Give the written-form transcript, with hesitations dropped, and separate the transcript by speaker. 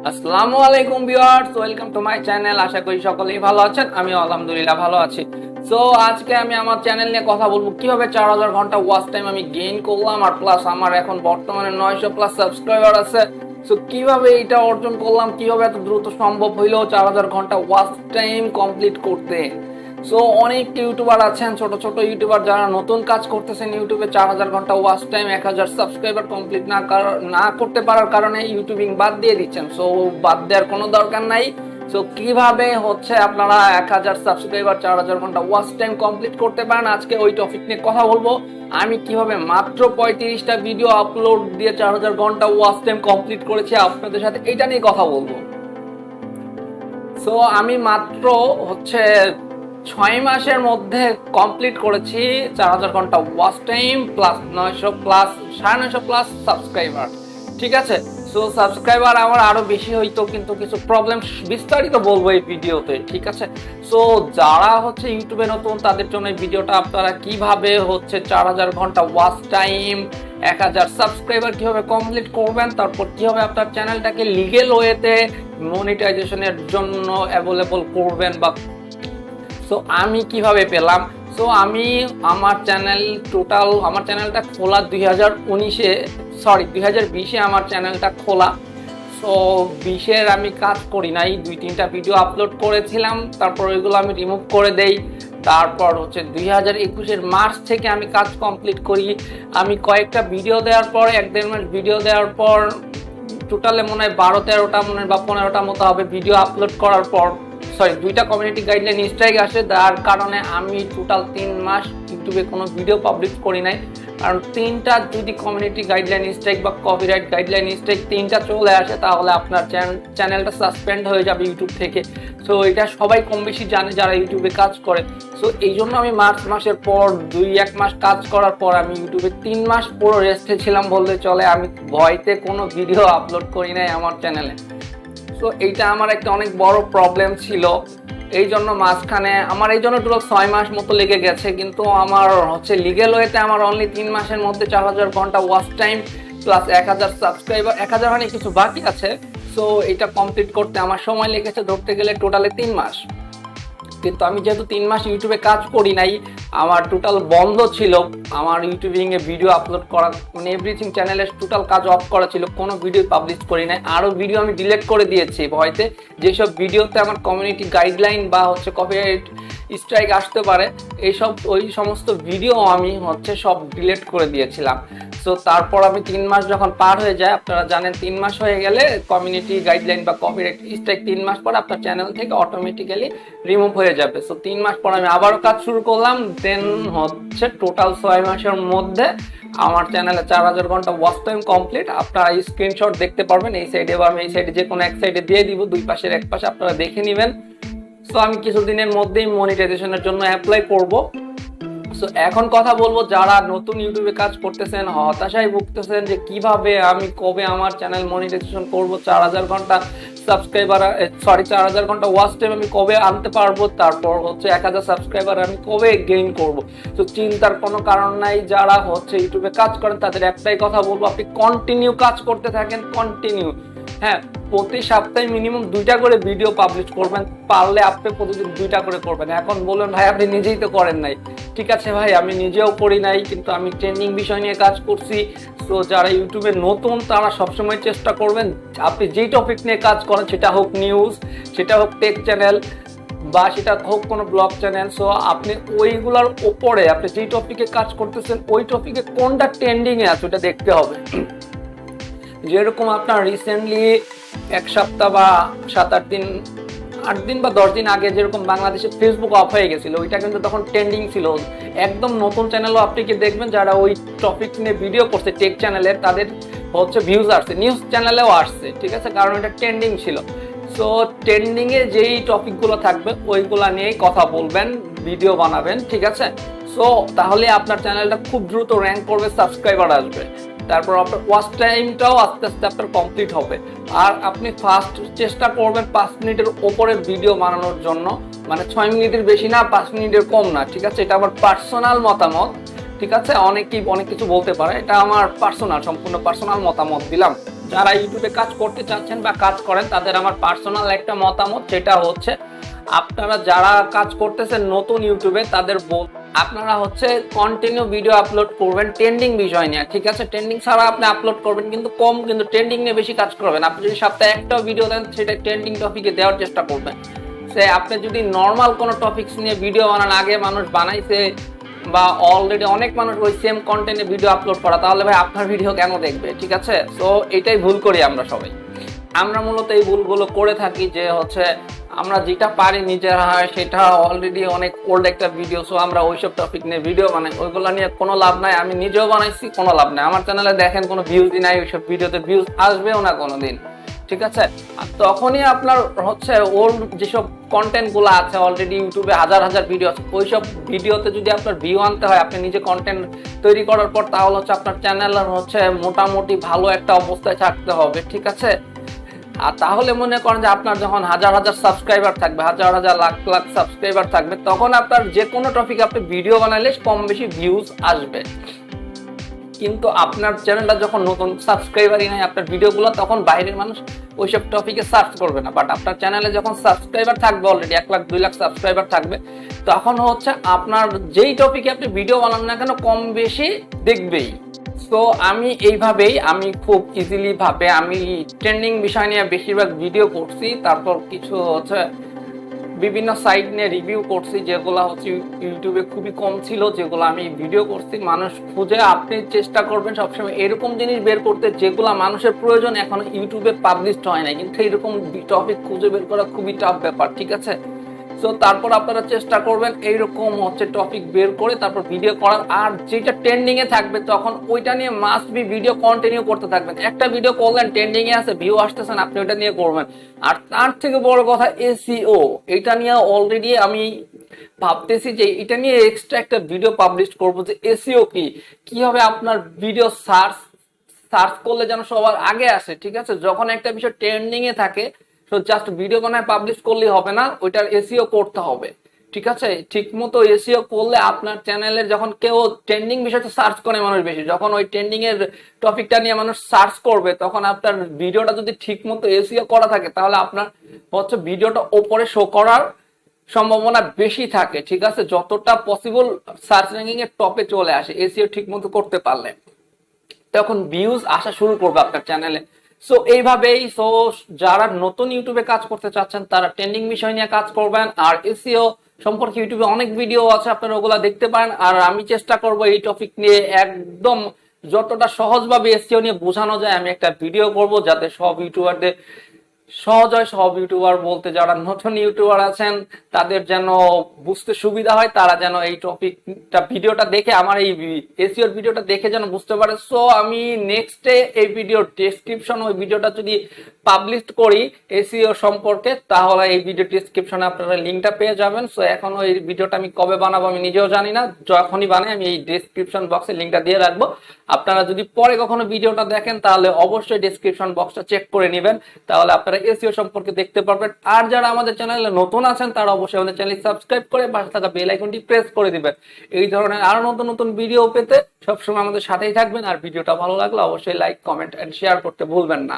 Speaker 1: আসসালামু আলাইকুম viewers, welcome to my channel. আশা করি সকলেই ভালো আছেন। আমি আলহামদুলিল্লাহ ভালো আছি। সো আজকে আমি আমার চ্যানেল নিয়ে কথা বলবো কিভাবে 4000 ঘন্টা ওয়াচ টাইম আমি গেইন করলাম, আর প্লাস আমার এখন বর্তমানে 900 প্লাস সাবস্ক্রাইবার আছে। সো কিভাবে এটা অর্জন করলাম, কিভাবে এত দ্রুত সম্ভব হইলো 4000 ঘন্টা ওয়াচ টাইম কমপ্লিট করতে। সো অনেক ইউটিউবার আছেন, ছোট ছোট ইউটিউবার যারা নতুন কাজ করতেছেন ইউটিউবে, 4000 ঘন্টা ওয়াচ টাইম 1000 সাবস্ক্রাইবার কমপ্লিট না করতে পারার কারণে ইউটিউবিং বাদ দিয়ে দিচ্ছেন। সো বাদ দেওয়ার কোনো দরকার নাই। সো কিভাবে হচ্ছে আপনারা 1000 সাবস্ক্রাইবার 4000 ঘন্টা ওয়াচ টাইম কমপ্লিট করতে পারেন, আজকে ওই টপিক নিয়ে কথা বলবো। আমি কিভাবে মাত্র 35টা ভিডিও আপলোড দিয়ে 4000 ঘন্টা ওয়াচ টাইম কমপ্লিট করেছি আপনাদের সাথে এটা নিয়ে কথা বলবো। সো আমি মাত্র হচ্ছে 6 মাসের মধ্যে কমপ্লিট করেছি 4000 ঘন্টা watch time plus 900 plus 950 plus subscriber. ঠিক আছে, সো সাবস্ক্রাইবার আমার আরো বেশি হইতো, কিন্তু কিছু প্রবলেম বিস্তারিত বলবো এই ভিডিওতে। ঠিক আছে, সো যারা হচ্ছে ইউটিউবে নতুন তাদের জন্য এই ভিডিওটা, আপনারা কিভাবে হচ্ছে 4000 ঘন্টা ওয়াচ টাইম 1000 সাবস্ক্রাইবার কিভাবে কমপ্লিট করবেন, তারপর কিভাবে আপনার চ্যানেলটাকে লিগ্যাল ওয়েতে মনিটাইজেশনের জন্য অ্যাভেলেবল করবেন। বা সো আমি কিভাবে পেলাম, সো আমি আমার চ্যানেলটা খোলা 2020-এ আমার চ্যানেলটা খোলা। সো 20-এর আমি কাজ করি নাই, 2-3টা ভিডিও আপলোড করেছিলাম, তারপর ওইগুলো আমি রিমুভ করে দেই। তারপর হচ্ছে 2021-এর মার্চ থেকে আমি কাজ কমপ্লিট করি। আমি কয়েকটা ভিডিও দেওয়ার পর 1-1.5 মাস ভিডিও দেওয়ার পর টোটালে মনে হয় 12-13টা মনে হয় বা 15টা মতো হবে ভিডিও আপলোড করার পর 2টা কমিউনিটি গাইডলাইন স্ট্রাইক আসে, যার কারণে আমি টোটাল 3 মাস ইউটিউবে কোনো ভিডিও পাবলিশ করি নাই। কারণ 3টা যদি কমিউনিটি গাইডলাইন স্ট্রাইক বা কপিরাইট গাইডলাইন স্ট্রাইক 3টা চলে আসে, তাহলে আপনার চ্যানেলটা সাসপেন্ড হয়ে যাবে ইউটিউব থেকে। সো এটা সবাই কম বেশি জানে যারা ইউটিউবে কাজ করে। সো এই জন্য আমি মার্চ মাসের পর 2-1 মাস কাজ করার পর আমি ইউটিউবে 3 মাস পুরো রেস্টে ছিলাম বলতে চলে। আমি ভয়তে কোনো ভিডিও আপলোড করি নাই আমার চ্যানেলে। সো এইটা আমার একটা অনেক বড় প্রবলেম ছিল। এই জন্য মাঝখানে আমার টোটাল 6 মাস মতো লেগে গেছে, কিন্তু আমার হচ্ছে লিগ্যাল ওয়েতে আমার অনলি 3 মাসের মধ্যে 4000 ঘন্টা ওয়াচ টাইম প্লাস 1000 সাবস্ক্রাইবার, 1000 মানে কিছু বাকি আছে। সো এটা কমপ্লিট করতে আমার সময় লেগেছে ধরতে গেলে টোটালে 3 মাস। কিন্তু আমি যেহেতু 3 মাস ইউটিউবে কাজ করি নাই, আমার টোটাল বন্ধ ছিল, আমার ইউটিউবিং এ ভিডিও আপলোড করা মানে এভরিথিং চ্যানেলের টোটাল কাজ অফ করা ছিল, কোনো ভিডিও পাবলিশ করি নাই। আরও ভিডিও আমি ডিলিট করে দিয়েছি ভয়তে, যেসব ভিডিওতে আমার কমিউনিটি গাইডলাইন বা হচ্ছে কপিরাইট স্ট্রাইক আসতে পারে, ওই সমস্ত ভিডিও আমি হচ্ছে সব ডিলিট করে দিয়েছিলাম। সো তারপর আমি 3 মাস যখন পার হয়ে যায়, আপনারা জানেন 3 মাস হয়ে গেলে কমিউনিটি গাইডলাইন বা কপিরাইট স্ট্রাইক 3 মাস পর আপনার চ্যানেল থেকে অটোমেটিক্যালি রিমুভ হয়ে যাবে। সো 3 মাস পর আমি আবারও কাজ শুরু করলাম। দেন হচ্ছে টোটাল 6 মাসের মধ্যে আমার চ্যানেলে 4000 ঘন্টা ওয়াচ টাইম কমপ্লিট। আপনারা এই স্ক্রিনশট দেখতে পারবেন এই সাইডে বা আমি এই সাইডে যে কোনো এক সাইডে দিয়ে দিব, দুই পাশের এক পাশে আপনারা দেখে নেবেন। সো আমি কিছুদিনের মধ্যেই মনিটাইজেশনের জন্য অ্যাপ্লাই করব। সো এখন কথা বলবো যারা নতুন ইউটিউবে কাজ করতেছেন, হতাশায় ভুগতেছেন যে কিভাবে আমি কবে আমার চ্যানেল মনিটাইজেশন করব, 4000 ঘন্টা সাবস্ক্রাইবার 4000 ঘন্টা ওয়াচ টাইম আমি কবে আনতে পারবো, তারপর হচ্ছে 1000 সাবস্ক্রাইবার আমি কবে গেইন করব। তো চিন্তার কোনো কারণ নাই। যারা হচ্ছে ইউটিউবে কাজ করেন তাদের একটাই কথা বলবো, আপনি কন্টিনিউ কাজ করতে থাকেন, কন্টিনিউ। হ্যাঁ, প্রতি সপ্তাহে মিনিমাম 2টা করে ভিডিও পাবলিশ করবেন, পারলে আপনি প্রতিদিন 2টা করে করবেন। এখন বলুন ভাই আপনি নিজেই তো করেন নাই। ঠিক আছে ভাই, আমি নিজেও করি নাই, কিন্তু আমি ট্রেন্ডিং বিষয় নিয়ে কাজ করছি। তো যারা ইউটিউবে নতুন তারা সবসময় চেষ্টা করবেন, আপনি যেই টপিক নিয়ে কাজ করেন, সেটা হোক নিউজ, সেটা হোক টেক চ্যানেল বা সেটা হোক কোনো ব্লগ চ্যানেল, সো আপনি ওইগুলোর ওপরে আপনি যেই টপিকে কাজ করতেছেন ওই টপিকে কোনটা ট্রেন্ডিংয়ে আছে ওটা দেখতে হবে। যেরকম আপনার রিসেন্টলি 1 সপ্তাহ বা 7-8 দিন 8 দিন বা 10 দিন আগে যেরকম বাংলাদেশে ফেসবুক অফ হয়ে গেছিল, ওইটা কিন্তু তখন ট্রেন্ডিং ছিল। একদম নতুন চ্যানেলও আপনি কি দেখবেন যারা ওই টপিক নিয়ে ভিডিও করছে টেক চ্যানেলের, তাদের হচ্ছে ভিউজ আসছে, নিউজ চ্যানেলেও আসছে। ঠিক আছে, কারণ এটা ট্রেন্ডিং ছিল। সো ট্রেন্ডিংয়ে যেই টপিকগুলো থাকবে ওইগুলো নিয়েই কথা বলবেন, ভিডিও বানাবেন। ঠিক আছে, সো তাহলে আপনার চ্যানেলটা খুব দ্রুত র্যাঙ্ক করবে, সাবস্ক্রাইবার আসবে, তারপর আপনার ওয়াচ টাইমটাও আস্তে আস্তে আপনার কমপ্লিট হবে। আর আপনি ফার্স্ট চেষ্টা করবেন 5 মিনিটের ওপরে ভিডিও বানানোর জন্য, মানে 6 মিনিটের বেশি না, 5 মিনিটের কম না। ঠিক আছে, এটা আমার পার্সোনাল মতামত। ঠিক আছে, অনেকেই অনেক কিছু বলতে পারে, এটা আমার পার্সোনাল, সম্পূর্ণ পার্সোনাল মতামত দিলাম। যারা ইউটিউবে কাজ করতে চাচ্ছেন বা কাজ করেন তাদের আমার পার্সোনাল একটা মতামত, যেটা হচ্ছে আপনারা যারা কাজ করতেছেন নতুন ইউটিউবে তাদের আপনারা হচ্ছে কন্টিনিউ ভিডিও আপলোড করবেন ট্রেন্ডিং বিষয় নিয়ে, ঠিক আছে? ট্রেন্ডিং ছাড়া আপনি আপলোড করবেন কিন্তু কম, কিন্তু ট্রেন্ডিং নিয়ে বেশি কাজ করবেন। আপনি যদি সপ্তাহে একটা ভিডিও দেন সেটা ট্রেন্ডিং টপিকে দেওয়ার চেষ্টা করবেন। সে আপনি যদি নর্মাল কোনো টপিকস নিয়ে ভিডিও বানান, আগে মানুষ বানাইছে বা অলরেডি অনেক মানুষ ওই সেম কন্টেন্টে ভিডিও আপলোড করা, তাহলে ভাই আপনার ভিডিও কেন দেখবে, ঠিক আছে? সো এটাই ভুল করি আমরা সবাই। আমরা মূলত এই ভুলগুলো করে থাকি যে হচ্ছে আমরা যেটা পারি নিজেরা হয় সেটা অলরেডি অনেক ওল্ড একটা ভিডিও, সো আমরা ওইসব টপিক নিয়ে ভিডিও বানাই, ওইগুলো নিয়ে কোনো লাভ নাই। আমি নিজেও বানাইছি, কোনো লাভ নাই। আমার চ্যানেলে দেখেন কোনো ভিউজই নাই, ওইসব ভিডিওতে ভিউজ আসবেও না কোনোদিন, ঠিক আছে? আর তখনই আপনার হচ্ছে ওল্ড যেসব কন্টেন্টগুলো আছে অলরেডি ইউটিউবে হাজার হাজার ভিডিও আছে, ওইসব ভিডিওতে যদি আপনার ভিউ আনতে হয়, আপনি নিজে কন্টেন্ট তৈরি করার পর, তাহলে হচ্ছে আপনার চ্যানেলের হচ্ছে মোটামুটি ভালো একটা অবস্থায় থাকতে হবে, ঠিক আছে? আর তাহলে মনে করেন যে আপনার যখন হাজার হাজার সাবস্ক্রাইবার থাকবে, হাজার হাজার লাখ লাখ সাবস্ক্রাইবার থাকবে, তখন আপনার যে কোনো টপিকে আপনি ভিডিও বানালে কম বেশি ভিউজ আসবে। কিন্তু আপনার চ্যানেলটা যখন নতুন, সাবস্ক্রাইবারই নাই আপনার ভিডিওগুলো, তখন বাইরের মানুষ ওইসব টপিকে সার্চ করবে না। বাট আপনার চ্যানেলে যখন সাবস্ক্রাইবার থাকবে অলরেডি 1 লাখ 2 লাখ সাবস্ক্রাইবার থাকবে, তখন হচ্ছে আপনার যেই টপিকে আপনি ভিডিও বানান না কেন কম বেশি দেখবেই। তো আমি এইভাবেই আমি খুব ইজিলি ভাবে আমি ট্রেন্ডিং বিষয় নিয়ে বেশিরভাগ ভিডিও করছি, তারপর কিছু হচ্ছে বিভিন্ন সাইট নিয়ে রিভিউ করছি যেগুলো হচ্ছে ইউটিউবে খুবই কম ছিল, যেগুলো আমি ভিডিও করছি। মানুষ খুঁজে, আপনি চেষ্টা করবেন সবসময় এরকম জিনিস বের করতে যেগুলো মানুষের প্রয়োজন এখন ইউটিউবে পাবলিশড হয় না, কিন্তু এরকম টপিক খুঁজে বের করা খুবই টাফ ব্যাপার, ঠিক আছে? সো তারপর আপনারা চেষ্টা করবেন এইরকম হচ্ছে টপিক বের করে তারপর ভিডিও করার। আর যেটা ট্রেন্ডিং এ থাকবে তখন ওইটা নিয়ে মাস্ট বি ভিডিও কন্টিনিউ করতে থাকবেন। একটা ভিডিও করলেন, ট্রেন্ডিং এ আছে, ভিউ আসতেছেন, আপনি ওইটা নিয়ে করবেন। আর তার থেকে বড় কথা এসইও, এটা নিয়ে অলরেডি আমি ভাবতেছি যে এটা নিয়ে এক্সট্রা একটা ভিডিও পাবলিশ করবো, যে এসইও কি, কিভাবে আপনার ভিডিও সার্চ করলে যেন সবার আগে আসে, ঠিক আছে? যখন একটা বিষয় ট্রেন্ডিং এ থাকে, তো জাস্ট ভিডিও বানায় পাবলিশ করলেই হবে না, ওইটার এসইও করতে হবে, ঠিক আছে? ঠিক মতো এসইও করলে আপনার চ্যানেলের যখন কেউ ট্রেন্ডিং বিষয়টা সার্চ করে মানুষ বেশি, যখন ওই ট্রেন্ডিং এর টপিকটা নিয়ে মানুষ সার্চ করবে, তখন আপনার ভিডিওটা যদি ঠিক মতো এসইও করা থাকে, তাহলে আপনার হচ্ছে ভিডিওটা ওপরে শো করার সম্ভাবনা বেশি থাকে, ঠিক আছে? যতটা পসিবল সার্চ র্যাঙ্কিং এর টপে চলে আসে এসইও ঠিক মতো করতে পারলে, তখন ভিউজ আসা শুরু করবে আপনার চ্যানেলে। সো এইভাবেই, সো যারা নতুন ইউটিউবে কাজ করতে চাচ্ছেন তারা ট্রেন্ডিং বিষয় নিয়ে কাজ করবেন। আর এসইও সম্পর্কে ইউটিউবে অনেক ভিডিও আছে, আপনারা ওগুলা দেখতে পারেন। আর আমি চেষ্টা করব এই টপিক নিয়ে একদম যতটা সহজভাবে এসইও নিয়ে বোঝানো যায় আমি একটা ভিডিও করব, যাতে সব ইউটিউবারদের সহজ হয়। সব ইউটিউবার বলতে যারা নতুন ইউটিউবার আছেন তাদের যেন বুঝতে সুবিধা হয়, তারা যেন এই টপিকটা ভিডিওটা দেখে, আমার এই এসইওর ভিডিওটা দেখে যেন বুঝতে পারে। সো আমি নেক্সটে এই ভিডিওর ডেসক্রিপশন ওই ভিডিওটা যদি পাবলিশ করি এসইও সম্পর্কে, তাহলে এই ভিডিও ডেসক্রিপশনে আপনারা লিঙ্কটা পেয়ে যাবেন। সো এখন ওই ভিডিওটা আমি কবে বানাবো আমি নিজেও জানি না, যখনই বানাই আমি এই ডেসক্রিপশন বক্সে লিঙ্কটা দিয়ে রাখবো। আপনারা যদি পরে কখনো ভিডিওটা দেখেন তাহলে অবশ্যই ডেসক্রিপশন বক্সটা চেক করে নেবেন, তাহলে আপনারা এসইও সম্পর্কে দেখতে পারবেন। আর যারা আমাদের চ্যানেলে নতুন আছেন তারা অবশ্যই আমাদের চ্যানেল সাবস্ক্রাইব করে পাশে থাকা বেল আইকনটি প্রেস করে দিবেন। এই ধরনের আরো নতুন নতুন ভিডিও পেতে সবসময় আমাদের সাথেই থাকবেন। আর ভিডিওটা ভালো লাগলে অবশ্যই লাইক, কমেন্ট এন্ড শেয়ার করতে ভুলবেন না।